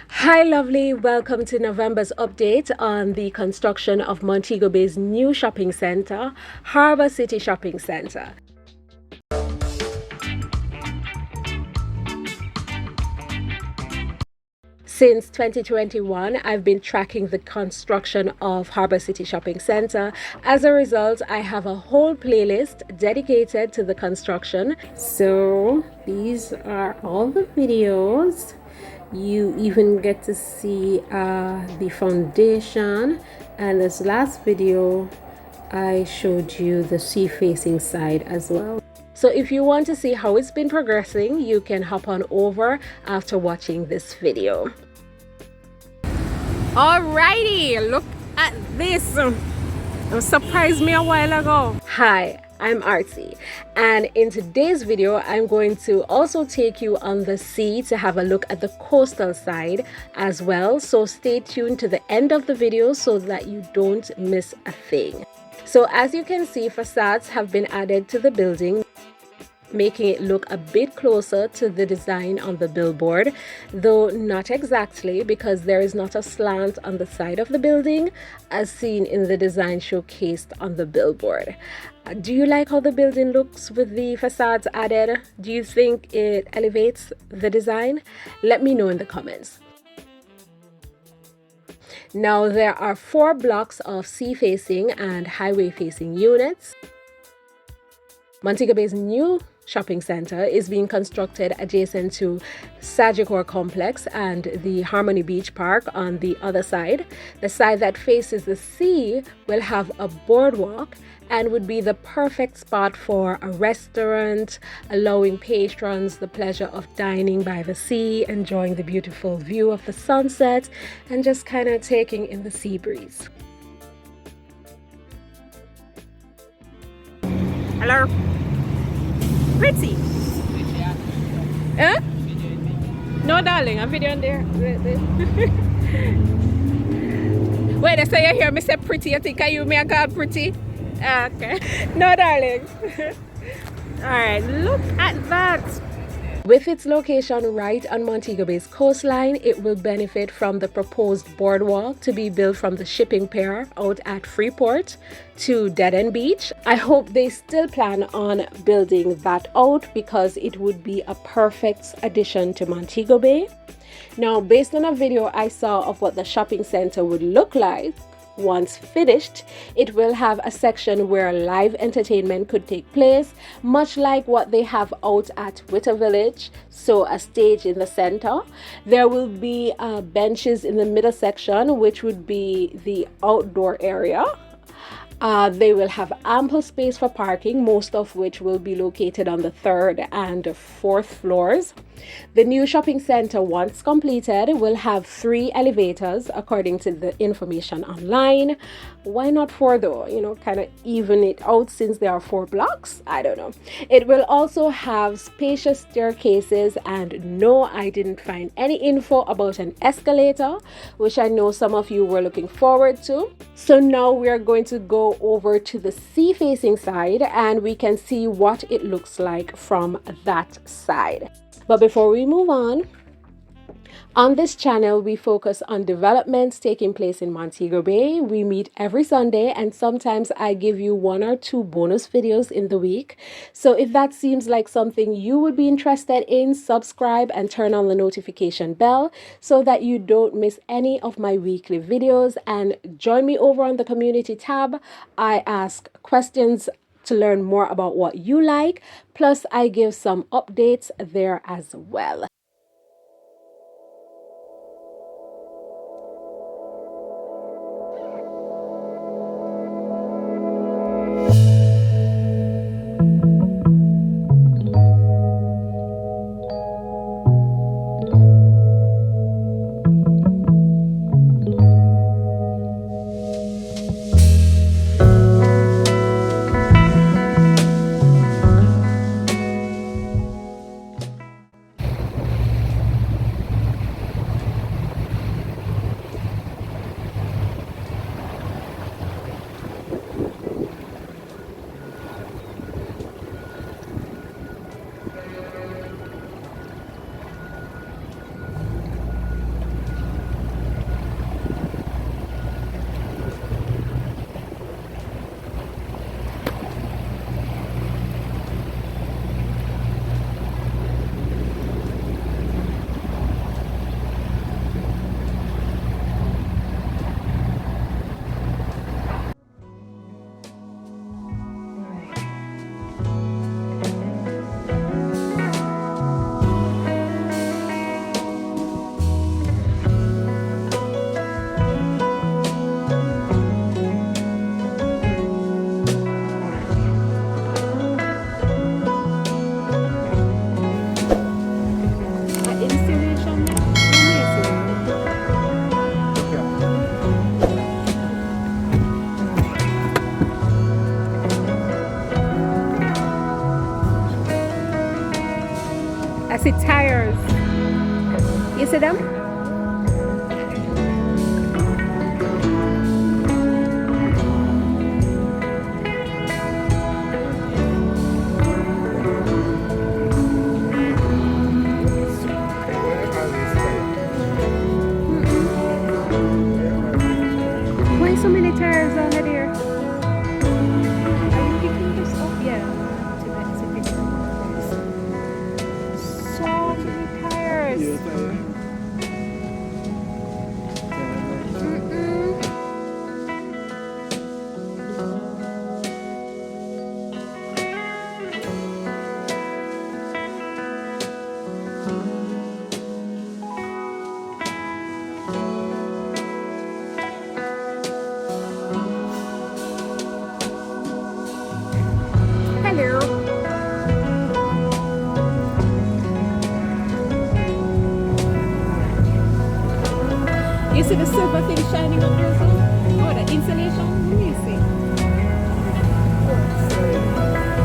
Hi, lovely. Welcome to November's update on the construction of Montego Bay's new shopping center, Harbour City Shopping Center. Since 2021, I've been tracking the construction of Harbour City Shopping Center. As a result, I have a whole playlist dedicated to the construction. So these are all the videos. You even get to see the foundation, and this last video I showed you the sea facing side as well. So if you want to see how it's been progressing, you can hop on over after watching this video. Alrighty, look at this. It surprised me a while ago. Hi, I'm Artsy, and in today's video I'm going to also take you on the sea to have a look at the coastal side as well. So stay tuned to the end of the video so that you don't miss a thing. So as you can see, facades have been added to the building, making it look a bit closer to the design on the billboard, though not exactly, because there is not a slant on the side of the building as seen in the design showcased on the billboard. Do you like how the building looks with the facades added? Do you think it elevates the design? Let me know in the comments. Now there are 4 blocks of sea-facing and highway-facing units. Montego Bay's new shopping center is being constructed adjacent to Sagicor Complex and the Harmony Beach Park on the other side. The side that faces the sea will have a boardwalk and would be the perfect spot for a restaurant, allowing patrons the pleasure of dining by the sea, enjoying the beautiful view of the sunset, and just kind of taking in the sea breeze. Hello. Pretty. Huh? No, darling, I'm videoing there. Wait, I say you hear me say pretty. You think you may call pretty? Okay. No, darling. Alright, look at that. With its location right on Montego Bay's coastline, it will benefit from the proposed boardwalk to be built from the shipping pier out at Freeport to Dead End Beach. I hope they still plan on building that out because it would be a perfect addition to Montego Bay. Now, based on a video I saw of what the shopping center would look like once finished, it will have a section where live entertainment could take place, much like what they have out at Witter Village. So a stage in the center. There will be benches in the middle section, which would be the outdoor area. They will have ample space for parking, most of which will be located on the 3rd and 4th floors. The new shopping center, once completed, will have 3 elevators according to the information online. Why not 4 though? You know, kind of even it out since there are 4 blocks. I don't know. It will also have spacious staircases, and no, I didn't find any info about an escalator, which I know some of you were looking forward to. So now we're going to go over to the sea-facing side and we can see what it looks like from that side. But before we move on this channel, we focus on developments taking place in Montego Bay. We meet every Sunday, and sometimes I give you 1 or 2 bonus videos in the week. So if that seems like something you would be interested in, subscribe and turn on the notification bell so that you don't miss any of my weekly videos. And join me over on the community tab. I ask questions to learn more about what you like, plus I give some updates there as well. You see them? Why so many tires over there? Are you picking this up? Yeah. To pick it up. So many tires. Hello. You see the silver thing shining up there, so? Oh, the insulation? Let me see.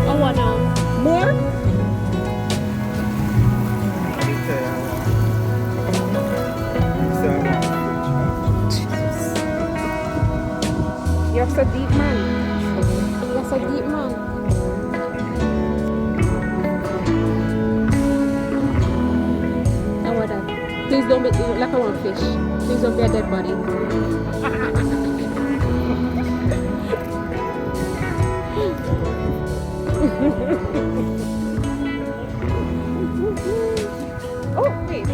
Oh, what now? More? You're so deep, man. You're so deep, man. Please don't make me look like I want fish. Please don't be a dead body. Oh, wait.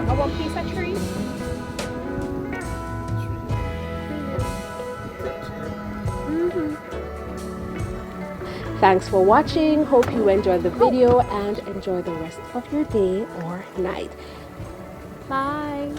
I want piece of tree. Thanks for watching. Hope you enjoyed the video and enjoy the rest of your day or night. Bye.